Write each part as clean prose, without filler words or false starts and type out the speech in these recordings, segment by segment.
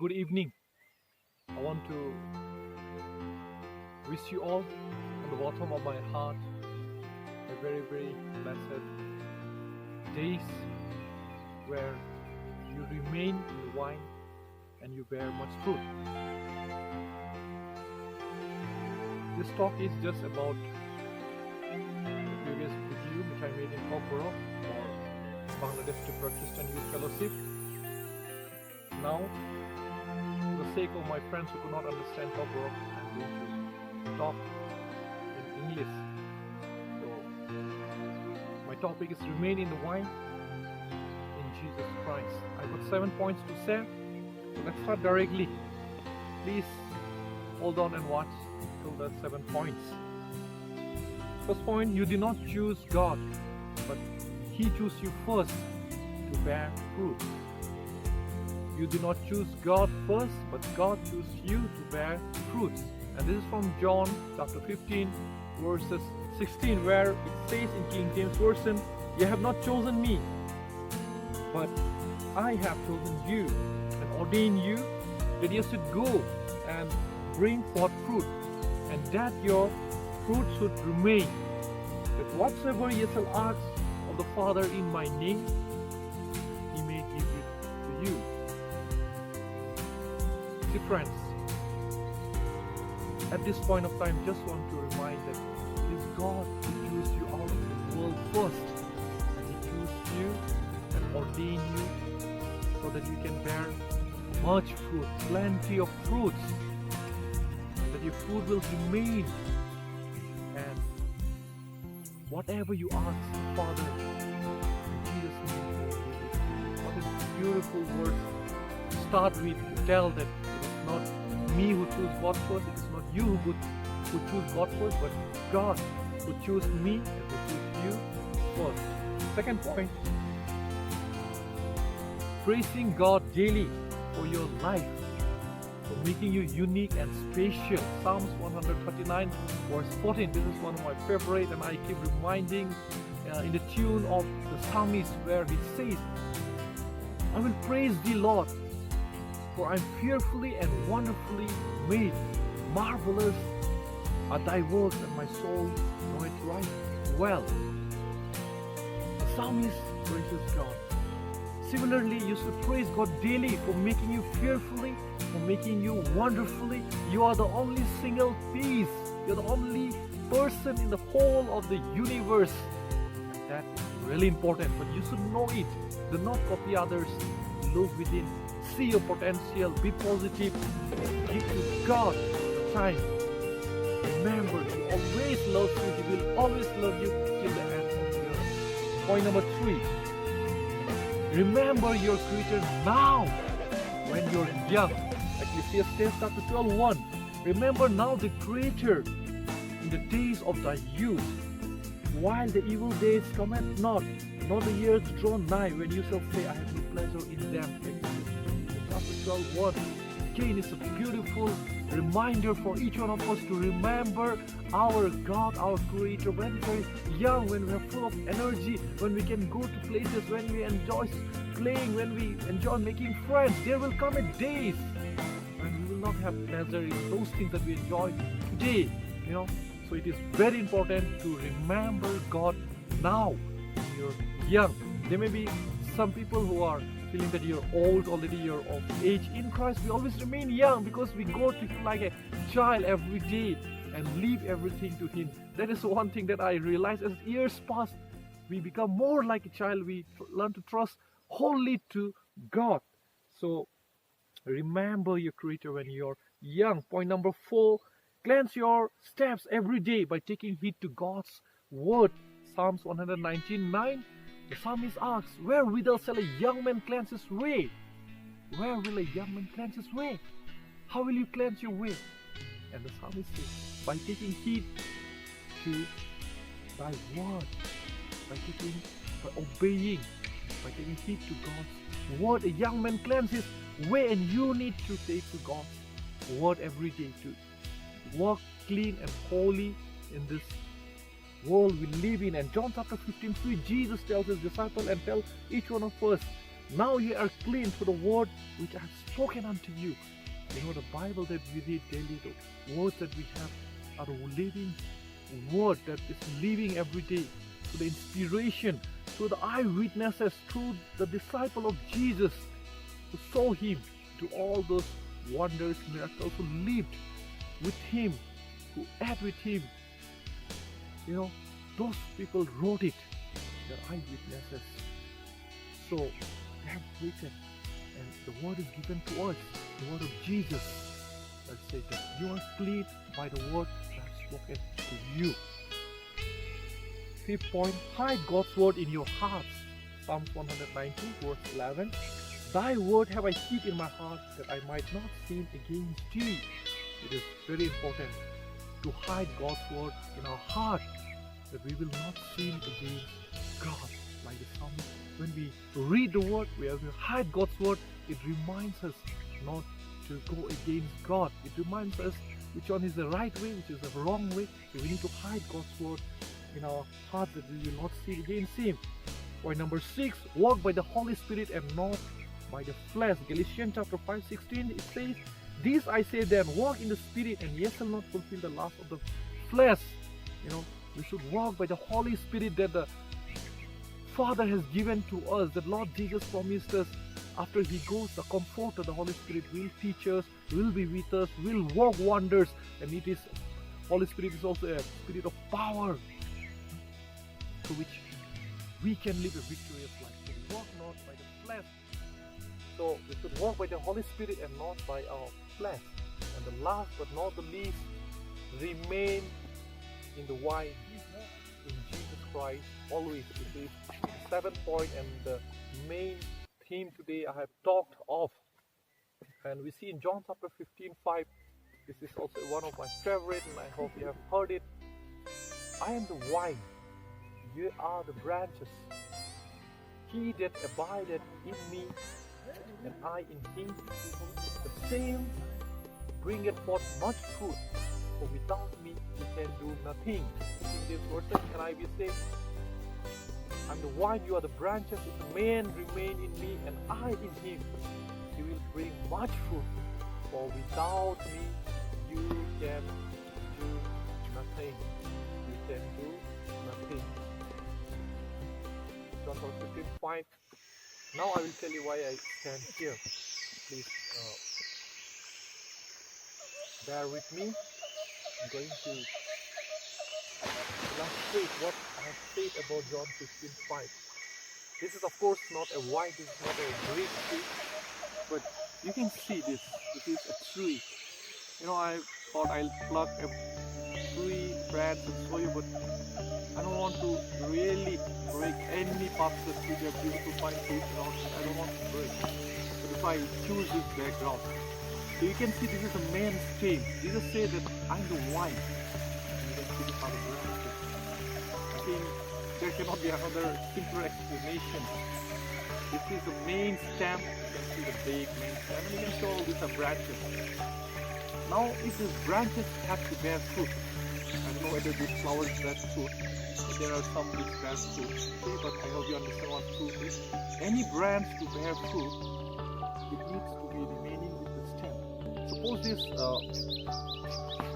good evening. I want to wish you all from the bottom of my heart a very, very blessed days where you remain in the vine and you bear much fruit. This talk is just about the previous video which I made in Kokborok or Bangladesh Tripura Christian Youth Fellowship. Now, for the sake of my friends who could not understand Kokborok, I'm going to talk in English. So, my topic is remain in the vine in Jesus Christ. I've got 7 points to share. So let's start directly. Please hold on and watch till the 7 points. First point, you did not choose God, but He chose you first to bear fruit. You did not choose God first, but God chose you to bear fruits. And this is from John chapter 15, verses 16, where it says in King James Version, "You have not chosen me, but I have chosen you and ordained you that you should go and bring forth fruit, and that your fruit should remain, that whatsoever ye shall ask of the Father in my name, He may give it to you." See friends, at this point of time, just want to remind that it is God who chose you out of the world first, and He chose you and ordained you so that you can bear much fruit, plenty of fruits, that your fruit will remain, and whatever you ask, Father, in Jesus' name, He will give it to you. What a beautiful word to start with, to tell that it is not me who choose God first, it is not you who choose God first, but God who chose me and who chose you first. Second point, praising God daily for your life, for making you unique and special. Psalms 139 verse 14, this is one of my favorite, and I keep reminding in the tune of the psalmist where he says, "I will praise thee, Lord, for I am fearfully and wonderfully made. Marvelous are thy works, and my soul knoweth right well." The psalmist praises God. Similarly, you should praise God daily for making you fearfully, for making you wonderfully. You are the only single piece. You're the only person in the whole of the universe. And that is really important, but you should know it. Do not copy others. Look within. See your potential. Be positive. Give to God the time. Remember, He always loves you. He will always love you till the end of the earth. Point number 3. Remember your Creator now when you're young. Ecclesiastes chapter 12:1. Remember now the Creator in the days of thy youth, while the evil days cometh not, nor the years draw nigh, when you shall say, "I have no pleasure in them." Chapter 12:1. Again, it's a beautiful reminder for each one of us to remember our God, our Creator, when we're young, when we're full of energy, when we can go to places, when we enjoy playing, when we enjoy making friends. There will come a days when we will not have pleasure in those things that we enjoy today. So it is very important to remember God now when you're young. There may be some people who are feeling that you're old already, you're of age. In Christ, we always remain young because we go to Him like a child every day and leave everything to Him. That is one thing that I realize as years pass, we become more like a child. We learn to trust wholly to God. So remember your Creator when you're young. Point number 4, cleanse your steps every day by taking heed to God's word. Psalms 119:9. The psalmist asks, "Wherewithal shall a young man cleanse his way?" Where will a young man cleanse his way? How will you cleanse your way? And the psalmist says, by taking heed to thy word, by obeying, by taking heed to God's word. A young man cleanses his way, and you need to take to God's word every day to walk clean and holy in this world we live in. And John chapter 15:3, Jesus tells his disciples and tells each one of us Now ye are clean through the word which I have spoken unto you. You know, the Bible that we read daily, the words that we have are a living word that is living every day. Through the inspiration, through the eyewitnesses, through the disciple of Jesus who saw him, to all those wonders, miracles, who lived with him, who ate with him. You know, those people wrote it. They're eyewitnesses. So they have written, and the word is given to us, the word of Jesus. Let's say that you are clean by the word that I have spoken to you. Fifth point, hide God's word in your hearts. Psalms 190, verse 11. Thy word have I hid in my heart, that I might not sin against thee. It is very important to hide God's word in our heart, that we will not sin against God. Like the psalmist, when we read the word, we have to hide God's word. It reminds us not to go against God. It reminds us which one is the right way, which is the wrong way. So we need to hide God's word in our heart, that we will not sin against Him. Point number 6, walk by the Holy Spirit and not by the flesh. Galatians chapter 5:16, it says, this I say then, walk in the Spirit, and ye shall not fulfill the lust of the flesh. You know, we should walk by the Holy Spirit that the Father has given to us, that Lord Jesus promised us. After He goes, the Comforter, the Holy Spirit, will teach us, will be with us, will work wonders. And it is, Holy Spirit is also a spirit of power, through which we can live a victorious life. So walk not by the flesh. So we should walk by the Holy Spirit and not by our flesh. And the last but not the least, remain in the wine, in Jesus Christ always. This is the 7th point and the main theme today I have talked of. And we see in John chapter 15:5, this is also one of my favorite, and I hope you have heard it. I am the vine, ye are the branches. He that abideth in me, and I in him, the same bringeth forth much fruit. For without me you can do nothing. In this verse, can I be saved? I'm the vine, you are the branches. If a man remain in me and I in him, he will bring much fruit. For without me you can do nothing. You can do nothing. John 15:5. Now I will tell you why I stand here. Please bear with me. I'm going to illustrate what I have said about John 15:5. This is of course not a vine, this is not a grape tree, but you can see this. This is a tree. You know, I thought I'll pluck a tree branch and show you, but I don't want to really break any parts of the tree. They are beautiful fine trees around. I don't want to break. But if I choose this background, so you can see this is a man's stain. Jesus said that I'm the vine. You can see the part of branches. I think there cannot be another simpler explanation. This is the main stem. You can see the big main stem, and you can see all these are branches. Now, if these branches have to bear fruit, I don't know whether these flowers bear fruit, but there are some which bear fruit. Okay, but I hope you understand what fruit is. Any branch to bear fruit, it needs to be remaining with the stem. Suppose this,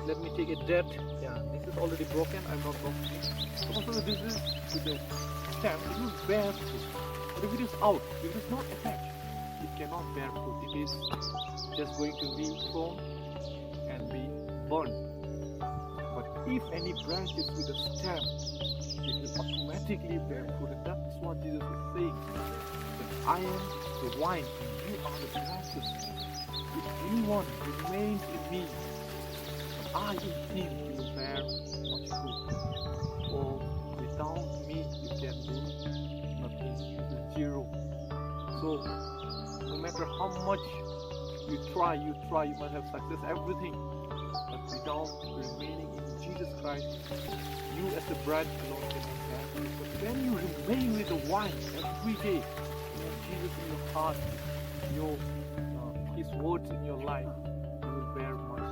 let me take a dead, this is already broken, I'm not broken it. Suppose this is with the stem, it will bear fruit. But if it is out, if it is not attached, it cannot bear fruit. It is just going to be thrown and be burned. But if any branch is with a stem, it will automatically bear fruit. And that's what Jesus is saying. That I am the vine and you are the branches. If anyone remains in me, and I in him, he will bear much fruit. For without me, you can do nothing. It is zero. So, no matter how much you try, you might have success, everything. But without remaining in Jesus Christ, you as a branch alone cannot bear fruit. But when you remain with the vine every day, you have Jesus in your heart, His words in your life, you will bear much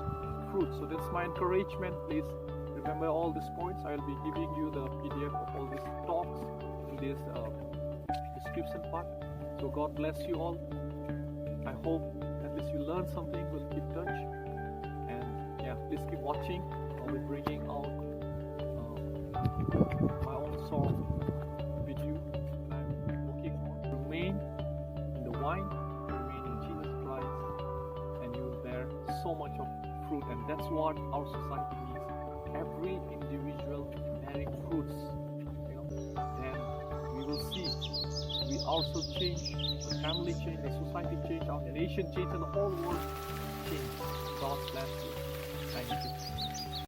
fruit. So that's my encouragement. Please remember all these points. I will be giving you the PDF of all these talks in this description part. So God bless you all. I hope at least you learned something. We'll keep touch. And yeah, please keep watching. I'll be bringing out my own song with you. I'm working on remain in the vine, remain in Jesus Christ, and you will bear so much of fruit. And that's what our society needs. Every individual bearing fruits, then we will see we also change, the family change, the society change, our nation change, and the whole world change. God bless you. Thank you.